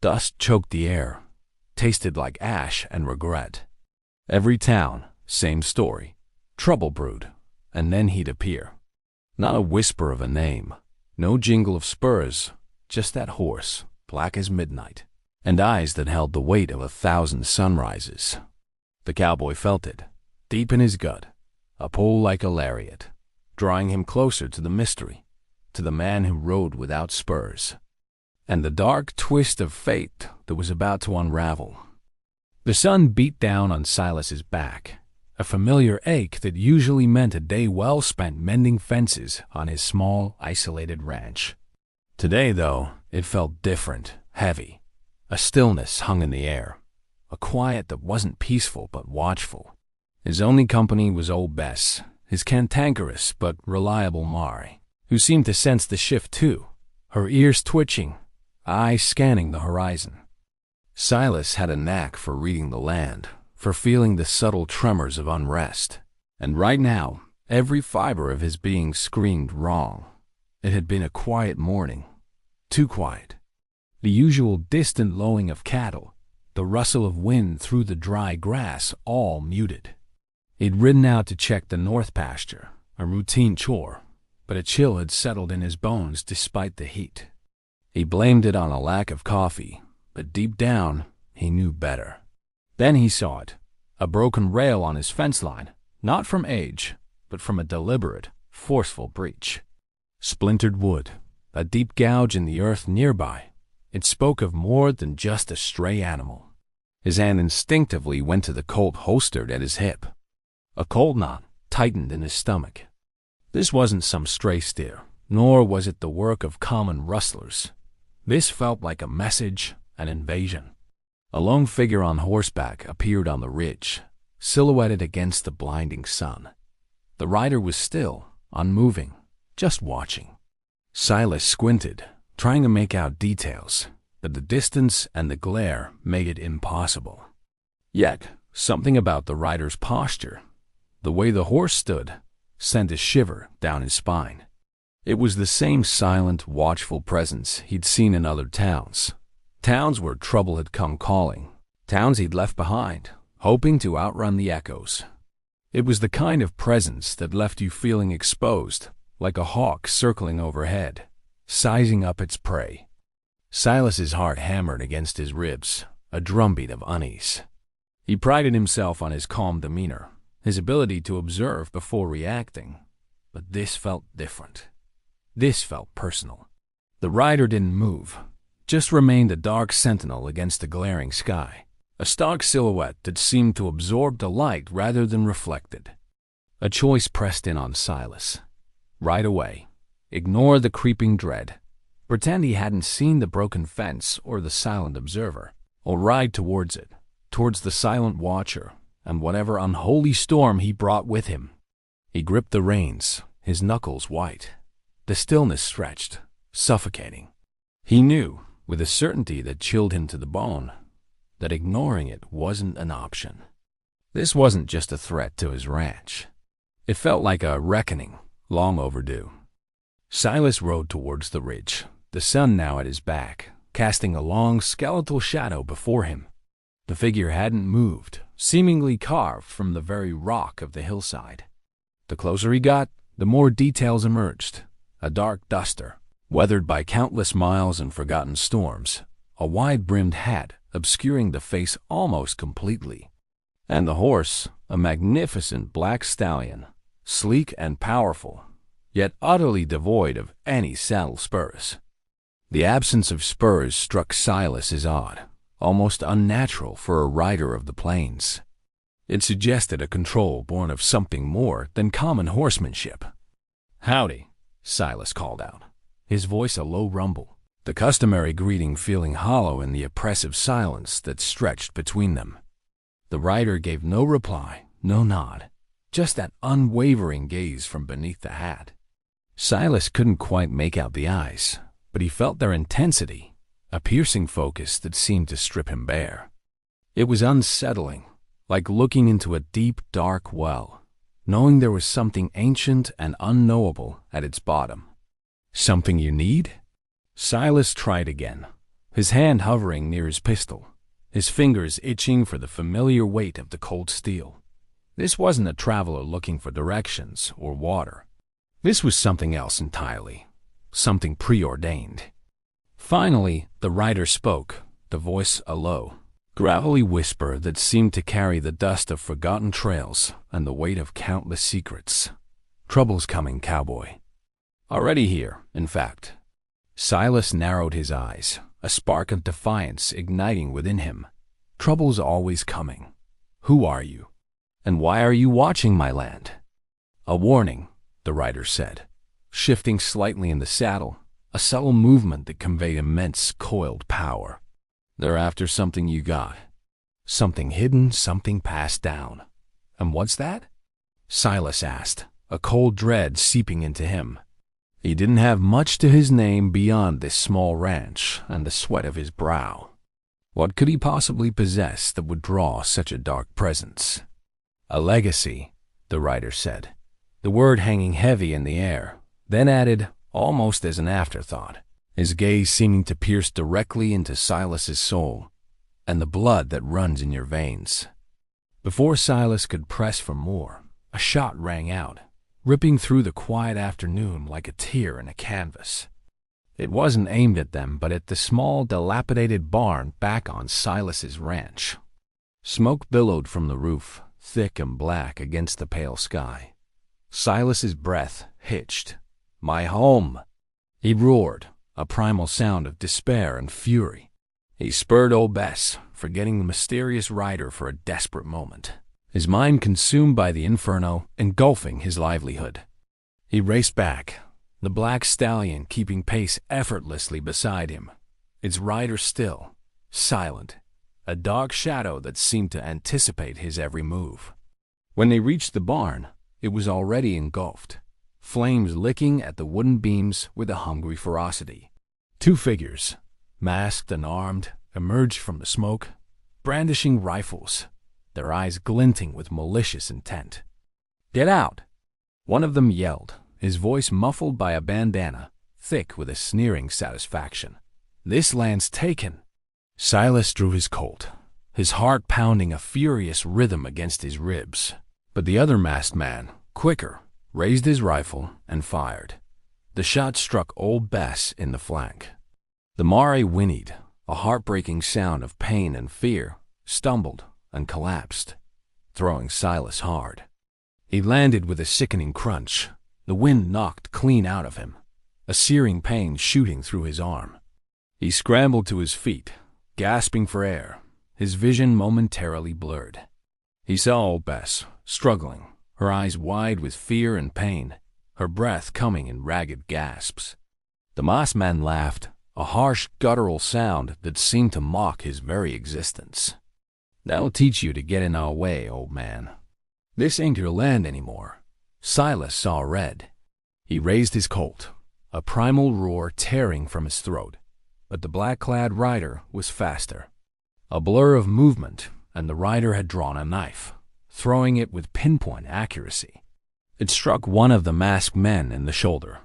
Dust choked the air, tasted like ash and regret. Every town, same story. Trouble brewed, and then he'd appear. Not a whisper of a name, no jingle of spurs, just that horse, black as midnight, and eyes that held the weight of 1,000 sunrises. The cowboy felt it, deep in his gut, a pull like a lariat, drawing him closer to the mystery, to the man who rode without spurs, and the dark twist of fate that was about to unravel. The sun beat down on Silas's back, a familiar ache that usually meant a day well spent mending fences on his small, isolated ranch. Today, though, it felt different, heavy. A stillness hung in the air, a quiet that wasn't peaceful but watchful. His only company was old Bess, his cantankerous but reliable Mari, who seemed to sense the shift too, her ears twitching, eyes scanning the horizon. Silas had a knack for reading the land, for feeling the subtle tremors of unrest, and right now, every fiber of his being screamed wrong. It had been a quiet morning, too quiet. The usual distant lowing of cattle, the rustle of wind through the dry grass, all muted. He'd ridden out to check the north pasture, a routine chore, but a chill had settled in his bones despite the heat. He blamed it on a lack of coffee, but deep down, he knew better. Then he saw it, a broken rail on his fence line, not from age, but from a deliberate, forceful breach. Splintered wood, a deep gouge in the earth nearby. It spoke of more than just a stray animal. His hand instinctively went to the Colt holstered at his hip. A Colt knot tightened in his stomach. This wasn't some stray steer, nor was it the work of common rustlers. This felt like a message, an invasion. A lone figure on horseback appeared on the ridge, silhouetted against the blinding sun. The rider was still, unmoving, just watching. Silas squinted, trying to make out details, but the distance and the glare made it impossible. Yet, something about the rider's posture, the way the horse stood, sent a shiver down his spine. It was the same silent, watchful presence he'd seen in other towns. Towns where trouble had come calling. Towns he'd left behind, hoping to outrun the echoes. It was the kind of presence that left you feeling exposed, like a hawk circling overhead, sizing up its prey. Silas's heart hammered against his ribs, a drumbeat of unease. He prided himself on his calm demeanor, his ability to observe before reacting. But this felt different. This felt personal. The rider didn't move, just remained a dark sentinel against the glaring sky, a stark silhouette that seemed to absorb the light rather than reflect it. A choice pressed in on Silas. Right away, ignore the creeping dread. Pretend he hadn't seen the broken fence or the silent observer, or ride towards it, towards the silent watcher and whatever unholy storm he brought with him. He gripped the reins, his knuckles white. The stillness stretched, suffocating. He knew, with a certainty that chilled him to the bone, that ignoring it wasn't an option. This wasn't just a threat to his ranch. It felt like a reckoning, long overdue. Silas rode towards the ridge, the sun now at his back, casting a long skeletal shadow before him. The figure hadn't moved, seemingly carved from the very rock of the hillside. The closer he got, the more details emerged. A dark duster, weathered by countless miles and forgotten storms, a wide-brimmed hat obscuring the face almost completely, and the horse, a magnificent black stallion, sleek and powerful, yet utterly devoid of any saddle spurs. The absence of spurs struck Silas as odd, almost unnatural for a rider of the plains. It suggested a control born of something more than common horsemanship. "Howdy," Silas called out, his voice a low rumble, the customary greeting feeling hollow in the oppressive silence that stretched between them. The rider gave no reply, no nod, just that unwavering gaze from beneath the hat. Silas couldn't quite make out the eyes, but he felt their intensity, a piercing focus that seemed to strip him bare. It was unsettling, like looking into a deep, dark well, knowing there was something ancient and unknowable at its bottom. "Something you need?" Silas tried again, his hand hovering near his pistol, his fingers itching for the familiar weight of the cold steel. This wasn't a traveler looking for directions or water. This was something else entirely, something preordained. Finally, the rider spoke, the voice a low, gravelly whisper that seemed to carry the dust of forgotten trails and the weight of countless secrets. "Trouble's coming, cowboy." Already here, in fact. Silas narrowed his eyes, a spark of defiance igniting within him. "Trouble's always coming. Who are you? And why are you watching my land?" "A warning," the rider said, shifting slightly in the saddle, a subtle movement that conveyed immense coiled power. "They're after something you got. Something hidden, something passed down." "And what's that?" Silas asked, a cold dread seeping into him. He didn't have much to his name beyond this small ranch and the sweat of his brow. What could he possibly possess that would draw such a dark presence? "A legacy," the rider said, the word hanging heavy in the air, then added, almost as an afterthought, his gaze seeming to pierce directly into Silas's soul, "and the blood that runs in your veins." Before Silas could press for more, a shot rang out, ripping through the quiet afternoon like a tear in a canvas. It wasn't aimed at them, but at the small, dilapidated barn back on Silas's ranch. Smoke billowed from the roof, thick and black against the pale sky. Silas's breath hitched. "My home!" he roared, a primal sound of despair and fury. He spurred old Bess, forgetting the mysterious rider for a desperate moment, his mind consumed by the inferno engulfing his livelihood. He raced back, the black stallion keeping pace effortlessly beside him, its rider still, silent, a dark shadow that seemed to anticipate his every move. When they reached the barn, it was already engulfed, flames licking at the wooden beams with a hungry ferocity. Two figures, masked and armed, emerged from the smoke, brandishing rifles, their eyes glinting with malicious intent. "Get out!" one of them yelled, his voice muffled by a bandana, thick with a sneering satisfaction. "This land's taken." Silas drew his Colt, his heart pounding a furious rhythm against his ribs. But the other masked man, quicker, raised his rifle and fired. The shot struck old Bess in the flank. The mare whinnied, a heartbreaking sound of pain and fear, stumbled and collapsed, throwing Silas hard. He landed with a sickening crunch, the wind knocked clean out of him, a searing pain shooting through his arm. He scrambled to his feet, gasping for air, his vision momentarily blurred. He saw old Bess, struggling, her eyes wide with fear and pain, her breath coming in ragged gasps. The masked man laughed, a harsh guttural sound that seemed to mock his very existence. "That'll teach you to get in our way, old man. This ain't your land anymore." Silas saw red. He raised his Colt, a primal roar tearing from his throat, but the black-clad rider was faster. A blur of movement, and the rider had drawn a knife, throwing it with pinpoint accuracy. It struck one of the masked men in the shoulder.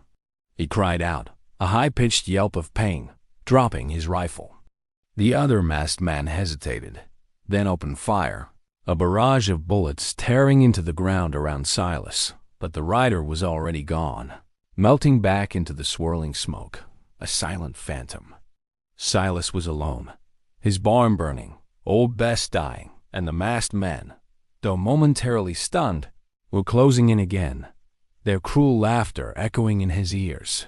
He cried out, a high-pitched yelp of pain, dropping his rifle. The other masked man hesitated, then opened fire, a barrage of bullets tearing into the ground around Silas, but the rider was already gone, melting back into the swirling smoke, a silent phantom. Silas was alone, his barn burning, old Bess dying, and the masked men, though momentarily stunned, were closing in again, their cruel laughter echoing in his ears.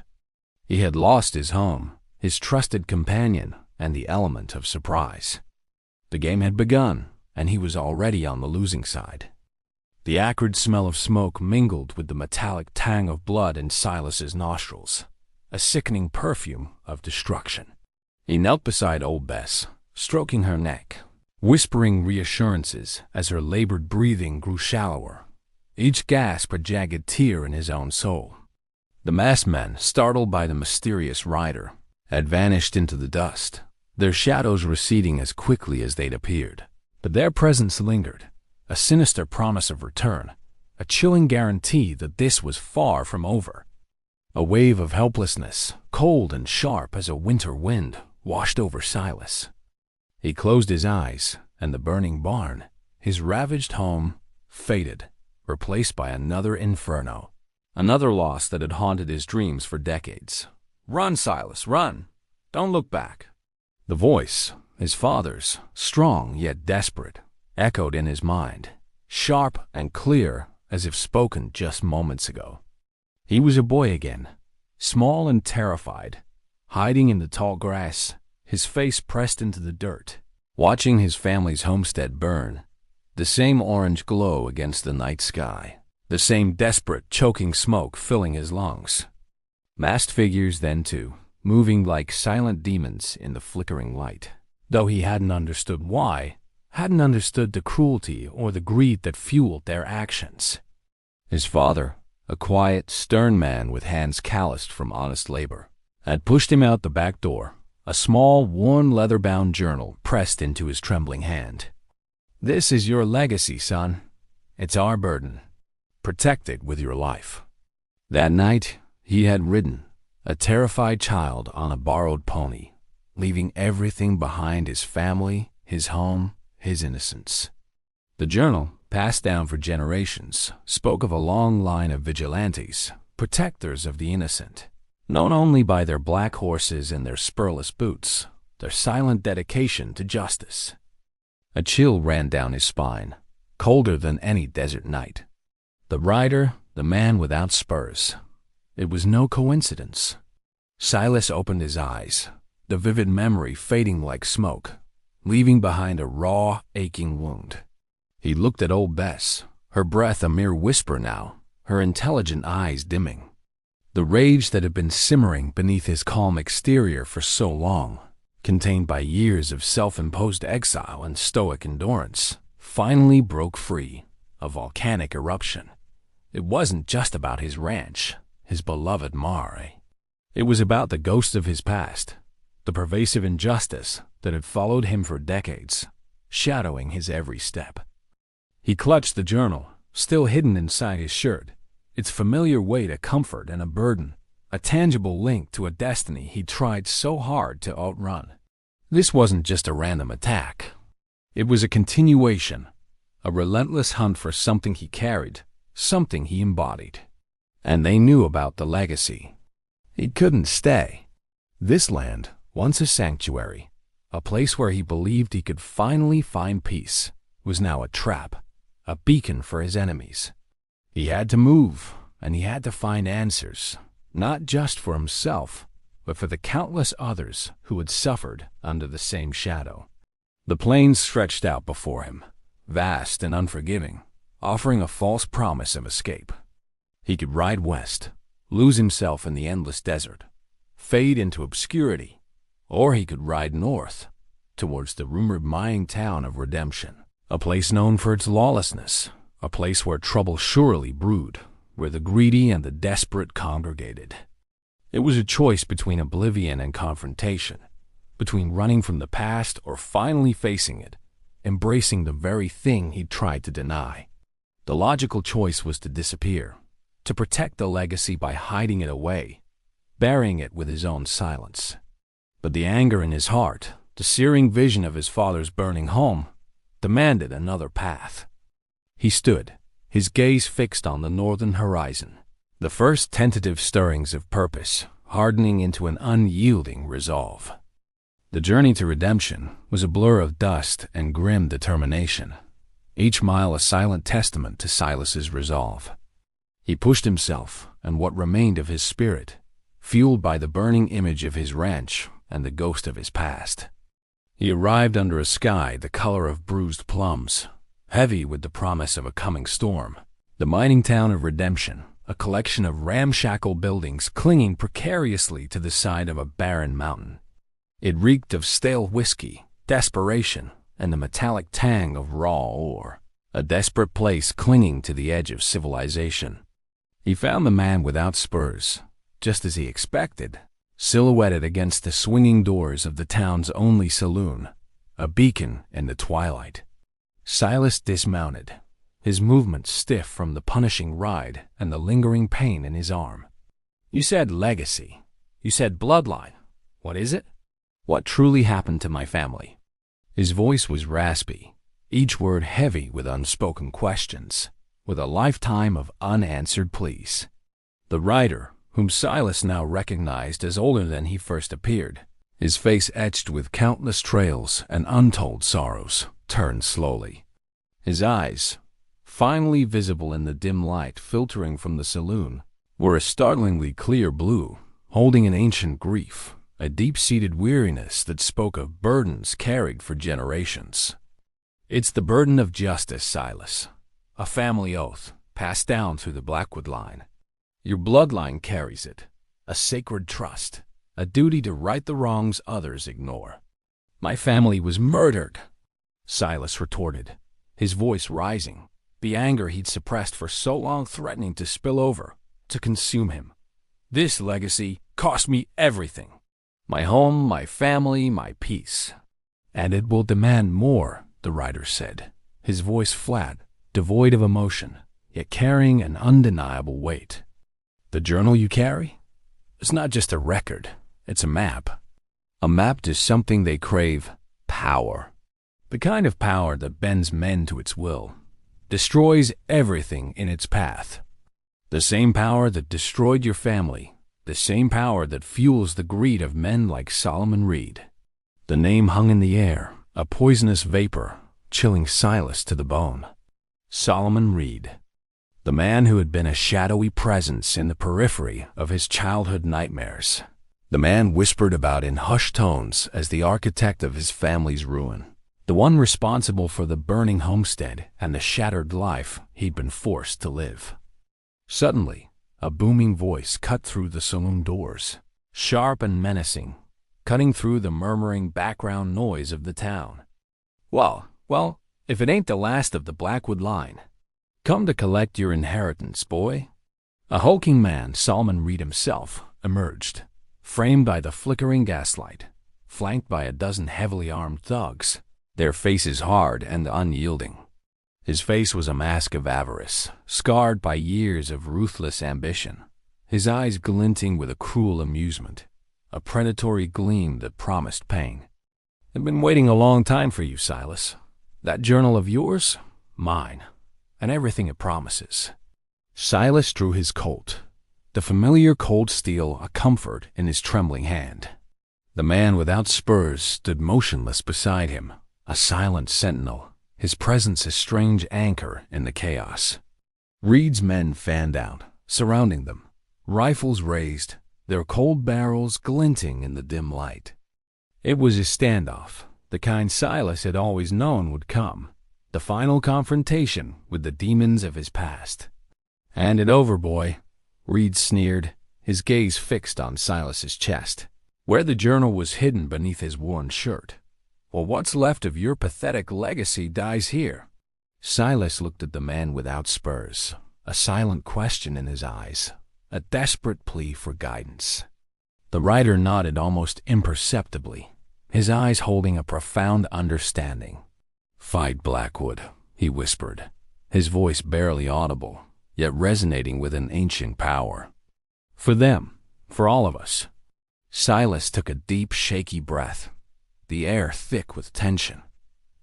He had lost his home, his trusted companion, and the element of surprise. The game had begun, and he was already on the losing side. The acrid smell of smoke mingled with the metallic tang of blood in Silas's nostrils, a sickening perfume of destruction. He knelt beside old Bess, stroking her neck, whispering reassurances as her labored breathing grew shallower, each gasp a jagged tear in his own soul. The masked men, startled by the mysterious rider, had vanished into the dust, their shadows receding as quickly as they'd appeared. But their presence lingered, a sinister promise of return, a chilling guarantee that this was far from over. A wave of helplessness, cold and sharp as a winter wind, washed over Silas. He closed his eyes, and the burning barn, his ravaged home, faded, replaced by another inferno. Another loss that had haunted his dreams for decades. "Run, Silas, run! Don't look back." The voice, his father's, strong yet desperate, echoed in his mind, sharp and clear as if spoken just moments ago. He was a boy again, small and terrified, hiding in the tall grass, his face pressed into the dirt, watching his family's homestead burn, the same orange glow against the night sky, the same desperate, choking smoke filling his lungs. Masked figures then too, moving like silent demons in the flickering light. Though he hadn't understood why, hadn't understood the cruelty or the greed that fueled their actions. His father, a quiet, stern man with hands calloused from honest labor, had pushed him out the back door, a small, worn, leather-bound journal pressed into his trembling hand. "This is your legacy, son. It's our burden. Protect it with your life." That night, he had ridden, a terrified child on a borrowed pony, leaving everything behind: his family, his home, his innocence. The journal, passed down for generations, spoke of a long line of vigilantes, protectors of the innocent, known only by their black horses and their spurless boots, their silent dedication to justice. A chill ran down his spine, colder than any desert night. The rider, the man without spurs. It was no coincidence. Silas opened his eyes, the vivid memory fading like smoke, leaving behind a raw, aching wound. He looked at old Bess, her breath a mere whisper now, her intelligent eyes dimming. The rage that had been simmering beneath his calm exterior for so long, contained by years of self-imposed exile and stoic endurance, finally broke free, a volcanic eruption. It wasn't just about his ranch, his beloved Mare. It was about the ghost of his past, the pervasive injustice that had followed him for decades, shadowing his every step. He clutched the journal, still hidden inside his shirt, its familiar weight a comfort and a burden, a tangible link to a destiny he tried so hard to outrun. This wasn't just a random attack. It was a continuation, a relentless hunt for something he carried, something he embodied. And they knew about the legacy. He couldn't stay. This land, once a sanctuary, a place where he believed he could finally find peace, was now a trap, a beacon for his enemies. He had to move, and he had to find answers, not just for himself, but for the countless others who had suffered under the same shadow. The plains stretched out before him, vast and unforgiving, offering a false promise of escape. He could ride west, lose himself in the endless desert, fade into obscurity, or he could ride north, towards the rumored mining town of Redemption, a place known for its lawlessness, a place where trouble surely brewed, where the greedy and the desperate congregated. It was a choice between oblivion and confrontation, between running from the past or finally facing it, embracing the very thing he'd tried to deny. The logical choice was to disappear, to protect the legacy by hiding it away, burying it with his own silence. But the anger in his heart, the searing vision of his father's burning home, demanded another path. He stood, his gaze fixed on the northern horizon, the first tentative stirrings of purpose hardening into an unyielding resolve. The journey to redemption was a blur of dust and grim determination, each mile a silent testament to Silas's resolve. He pushed himself and what remained of his spirit, fueled by the burning image of his ranch and the ghost of his past. He arrived under a sky the color of bruised plums, heavy with the promise of a coming storm. The mining town of Redemption, a collection of ramshackle buildings clinging precariously to the side of a barren mountain. It reeked of stale whiskey, desperation, and the metallic tang of raw ore, a desperate place clinging to the edge of civilization. He found the man without spurs, just as he expected, silhouetted against the swinging doors of the town's only saloon, a beacon in the twilight. Silas dismounted, his movements stiff from the punishing ride and the lingering pain in his arm. "You said legacy. You said bloodline. What is it?" What truly happened to my family? His voice was raspy, each word heavy with unspoken questions, with a lifetime of unanswered pleas. The writer, whom Silas now recognized as older than he first appeared, his face etched with countless trails and untold sorrows, turned slowly. His eyes, finally visible in the dim light filtering from the saloon, were a startlingly clear blue, holding an ancient grief, a deep-seated weariness that spoke of burdens carried for generations. It's the burden of justice, Silas, a family oath passed down through the Blackwood line. Your bloodline carries it, a sacred trust, a duty to right the wrongs others ignore. My family was murdered, Silas retorted, his voice rising, the anger he'd suppressed for so long threatening to spill over, to consume him. This legacy cost me everything. My home, my family, my peace. And it will demand more, the writer said, his voice flat, devoid of emotion, yet carrying an undeniable weight. The journal you carry? It's not just a record, it's a map. A map to something they crave, power. The kind of power that bends men to its will, destroys everything in its path. The same power that destroyed your family, the same power that fuels the greed of men like Solomon Reed. The name hung in the air, a poisonous vapor, chilling Silas to the bone. Solomon Reed. The man who had been a shadowy presence in the periphery of his childhood nightmares. The man whispered about in hushed tones as the architect of his family's ruin. The one responsible for the burning homestead and the shattered life he'd been forced to live. Suddenly, a booming voice cut through the saloon doors, sharp and menacing, cutting through the murmuring background noise of the town. Well, if it ain't the last of the Blackwood line. Come to collect your inheritance, boy. A hulking man, Solomon Reed himself, emerged, framed by the flickering gaslight, flanked by a dozen heavily armed thugs, their faces hard and unyielding. His face was a mask of avarice, scarred by years of ruthless ambition, his eyes glinting with a cruel amusement, a predatory gleam that promised pain. I've been waiting a long time for you, Silas. That journal of yours, mine, and everything it promises. Silas drew his Colt, the familiar cold steel a comfort in his trembling hand. The man without spurs stood motionless beside him, a silent sentinel, his presence a strange anchor in the chaos. Reed's men fanned out, surrounding them, rifles raised, their cold barrels glinting in the dim light. It was a standoff, the kind Silas had always known would come, the final confrontation with the demons of his past. "Hand it over, boy," Reed sneered, his gaze fixed on Silas's chest, where the journal was hidden beneath his worn shirt. "Well, what's left of your pathetic legacy dies here." Silas looked at the man without spurs, a silent question in his eyes, a desperate plea for guidance. The writer nodded almost imperceptibly, his eyes holding a profound understanding. "Fight Blackwood," he whispered, his voice barely audible, yet resonating with an ancient power. "For them, for all of us." Silas took a deep, shaky breath, the air thick with tension.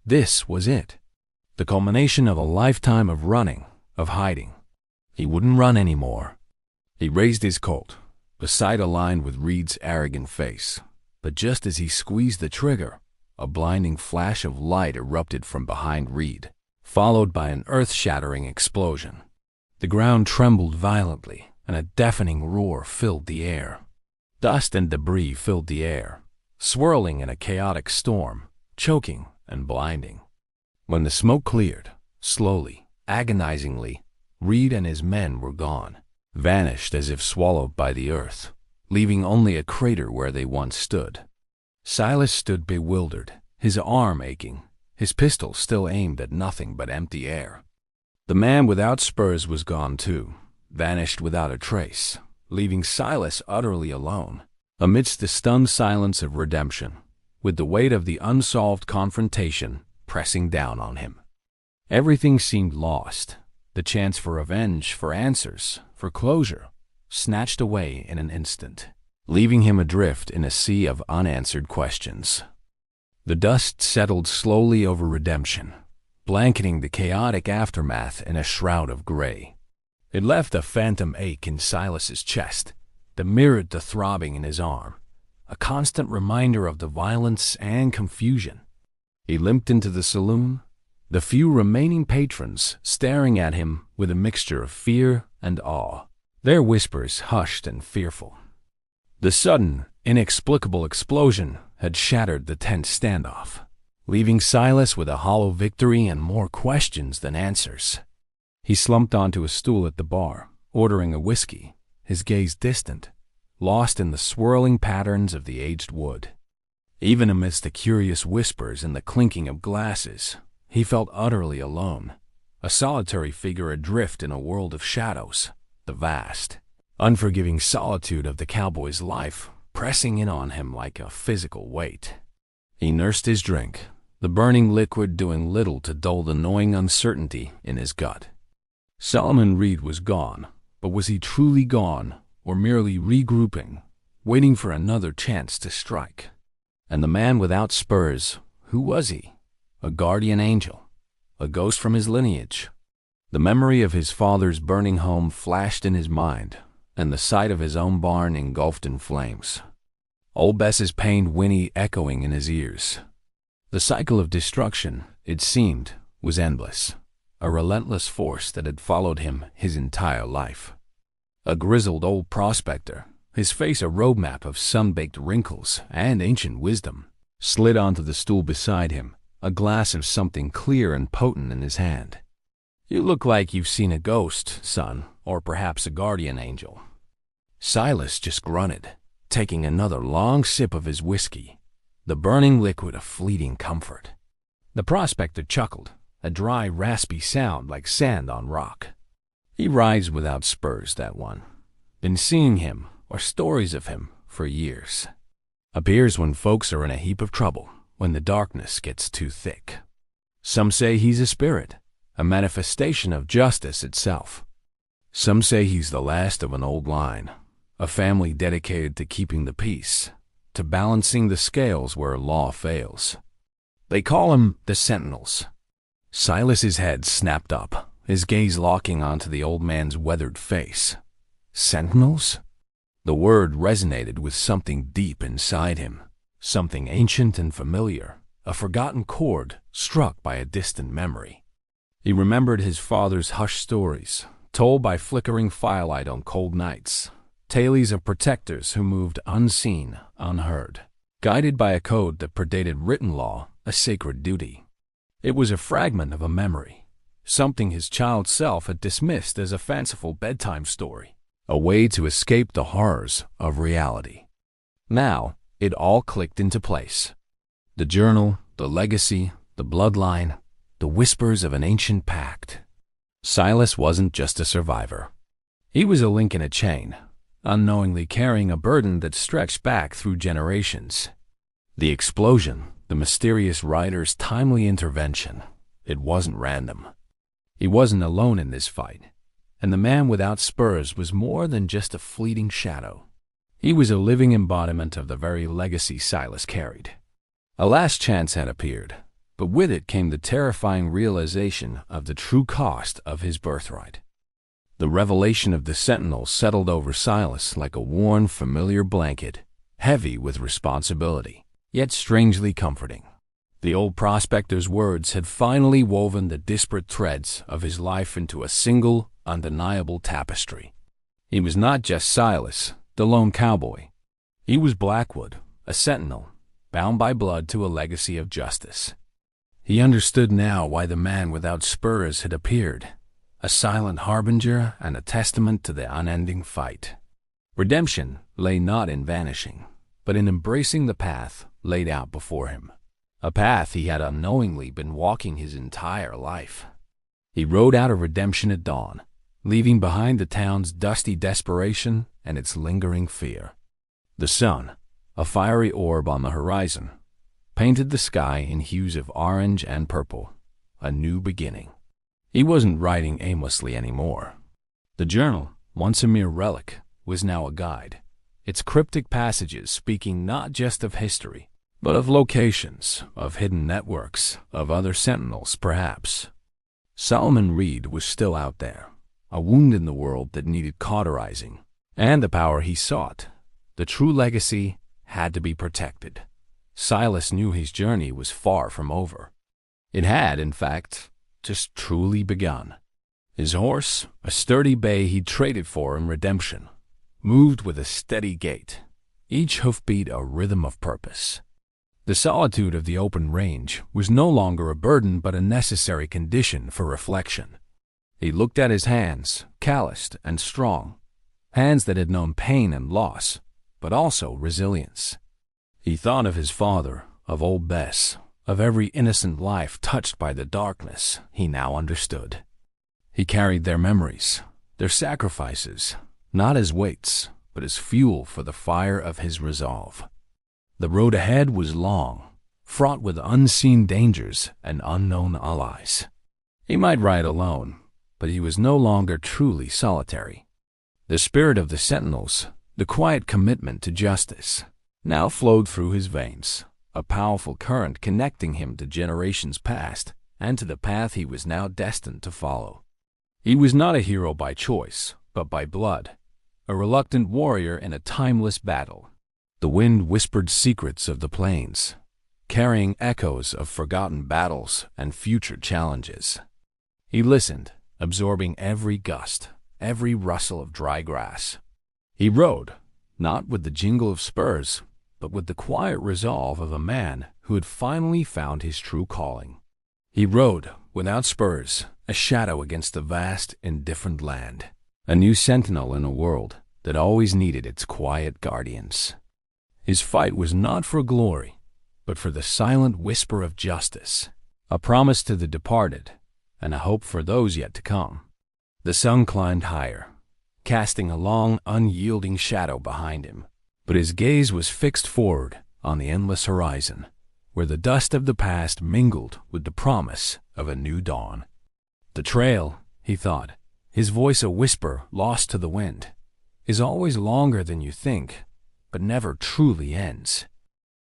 This was it, the culmination of a lifetime of running, of hiding. He wouldn't run anymore. He raised his Colt, a sight aligned with Reed's arrogant face, but just as he squeezed the trigger, a blinding flash of light erupted from behind Reed, followed by an earth-shattering explosion. The ground trembled violently, and a deafening roar filled the air. Dust and debris filled the air, swirling in a chaotic storm, choking and blinding. When the smoke cleared, slowly, agonizingly, Reed and his men were gone, vanished as if swallowed by the earth, leaving only a crater where they once stood. Silas stood bewildered, his arm aching, his pistol still aimed at nothing but empty air. The man without spurs was gone too, vanished without a trace, leaving Silas utterly alone, amidst the stunned silence of redemption, with the weight of the unsolved confrontation pressing down on him. Everything seemed lost, the chance for revenge, for answers, for closure, snatched away in an instant. leaving him adrift in a sea of unanswered questions. The dust settled slowly over redemption, blanketing the chaotic aftermath in a shroud of gray. It left a phantom ache in Silas's chest that mirrored the throbbing in his arm, a constant reminder of the violence and confusion. He limped into the saloon, the few remaining patrons staring at him with a mixture of fear and awe, their whispers hushed and fearful. The sudden, inexplicable explosion had shattered the tense standoff, leaving Silas with a hollow victory and more questions than answers. He slumped onto a stool at the bar, ordering a whiskey, his gaze distant, lost in the swirling patterns of the aged wood. Even amidst the curious whispers and the clinking of glasses, he felt utterly alone, a solitary figure adrift in a world of shadows, the vast, unforgiving solitude of the cowboy's life pressing in on him like a physical weight. He nursed his drink, the burning liquid doing little to dull the gnawing uncertainty in his gut. Solomon Reed was gone, but was he truly gone, or merely regrouping, waiting for another chance to strike? And the man without spurs, who was he? A guardian angel? A ghost from his lineage? The memory of his father's burning home flashed in his mind, and the sight of his own barn engulfed in flames. Old Bess's pained whinny echoing in his ears. The cycle of destruction, it seemed, was endless, a relentless force that had followed him his entire life. A grizzled old prospector, his face a roadmap of sun-baked wrinkles and ancient wisdom, slid onto the stool beside him, a glass of something clear and potent in his hand. "You look like you've seen a ghost, son, or perhaps a guardian angel." Silas just grunted, taking another long sip of his whiskey, the burning liquid a fleeting comfort. The prospector chuckled, a dry, raspy sound like sand on rock. "He rides without spurs, that one. Been seeing him, or stories of him, for years. Appears when folks are in a heap of trouble, when the darkness gets too thick. Some say he's a spirit, a manifestation of justice itself. Some say he's the last of an old line, a family dedicated to keeping the peace, to balancing the scales where law fails. They call him the Sentinels." Silas's head snapped up, his gaze locking onto the old man's weathered face. Sentinels? The word resonated with something deep inside him, something ancient and familiar, a forgotten chord struck by a distant memory. He remembered his father's hushed stories, told by flickering firelight on cold nights, tales of protectors who moved unseen, unheard, guided by a code that predated written law, a sacred duty. It was a fragment of a memory, something his child self had dismissed as a fanciful bedtime story, a way to escape the horrors of reality. Now, it all clicked into place. The journal, the legacy, the bloodline, the whispers of an ancient pact. Silas wasn't just a survivor. He was a link in a chain, unknowingly carrying a burden that stretched back through generations. The explosion, the mysterious writer's timely intervention, it wasn't random. He wasn't alone in this fight, and the man without spurs was more than just a fleeting shadow. He was a living embodiment of the very legacy Silas carried. A last chance had appeared, but with it came the terrifying realization of the true cost of his birthright. The revelation of the Sentinel settled over Silas like a worn, familiar blanket, heavy with responsibility, yet strangely comforting. The old prospector's words had finally woven the disparate threads of his life into a single, undeniable tapestry. He was not just Silas, the lone cowboy. He was Blackwood, a sentinel, bound by blood to a legacy of justice. He understood now why the man without spurs had appeared, a silent harbinger and a testament to the unending fight. Redemption lay not in vanishing, but in embracing the path laid out before him, a path he had unknowingly been walking his entire life. He rode out of redemption at dawn, leaving behind the town's dusty desperation and its lingering fear. The sun, a fiery orb on the horizon, painted the sky in hues of orange and purple, a new beginning. He wasn't riding aimlessly anymore. The journal, once a mere relic, was now a guide, its cryptic passages speaking not just of history, but of locations, of hidden networks, of other sentinels, perhaps. Solomon Reed was still out there, a wound in the world that needed cauterizing, and the power he sought, the true legacy, had to be protected. Silas knew his journey was far from over. It had, in fact, just truly begun. His horse, a sturdy bay he'd traded for in redemption, moved with a steady gait, each hoofbeat a rhythm of purpose. The solitude of the open range was no longer a burden but a necessary condition for reflection. He looked at his hands, calloused and strong, hands that had known pain and loss, but also resilience. He thought of his father, of old Bess, of every innocent life touched by the darkness he now understood. He carried their memories, their sacrifices, not as weights, but as fuel for the fire of his resolve. The road ahead was long, fraught with unseen dangers and unknown allies. He might ride alone, but he was no longer truly solitary. The spirit of the sentinels, the quiet commitment to justice, now flowed through his veins, a powerful current connecting him to generations past and to the path he was now destined to follow. He was not a hero by choice, but by blood, a reluctant warrior in a timeless battle. The wind whispered secrets of the plains, carrying echoes of forgotten battles and future challenges. He listened, absorbing every gust, every rustle of dry grass. He rode, not with the jingle of spurs, but with the quiet resolve of a man who had finally found his true calling. He rode, without spurs, a shadow against the vast, indifferent land, a new sentinel in a world that always needed its quiet guardians. His fight was not for glory, but for the silent whisper of justice, a promise to the departed, and a hope for those yet to come. The sun climbed higher, casting a long, unyielding shadow behind him, but his gaze was fixed forward on the endless horizon, where the dust of the past mingled with the promise of a new dawn. The trail, he thought, his voice a whisper lost to the wind, is always longer than you think, but never truly ends.